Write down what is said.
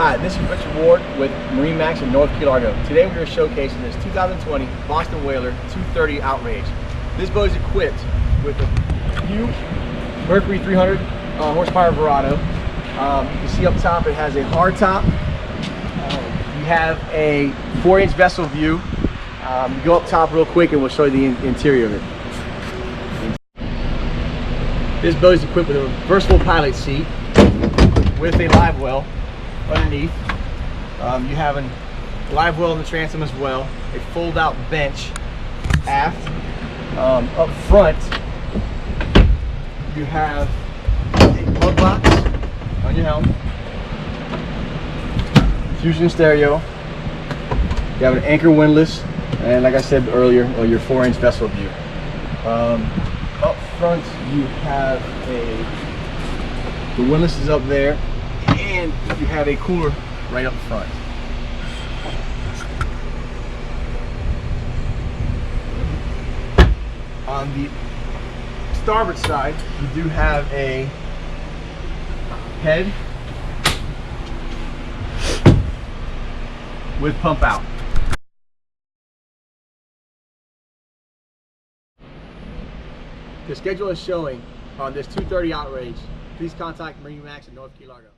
Hi, this is Richard Ward with MarineMax in North Key Largo. Today we're showcasing this 2020 Boston Whaler 230 Outrage. This boat is equipped with a new Mercury 300 horsepower Verado. You can see up top it has a hardtop. You have a 4-inch vessel view. Go up top real quick and we'll show you the interior of it. This boat is equipped with a reversible pilot seat with a live well underneath. You have a live well in the transom as well, a fold-out bench aft. Up front, you have a plug box on your helm, fusion stereo. You have an anchor windlass, and like I said earlier, your 4-inch vessel view. Up front, you have the windlass is up there, and you have a cooler right up front. On the starboard side, you do have a head with pump out. The schedule is showing on this 230 Outrage. Please contact MarineMax in North Key Largo.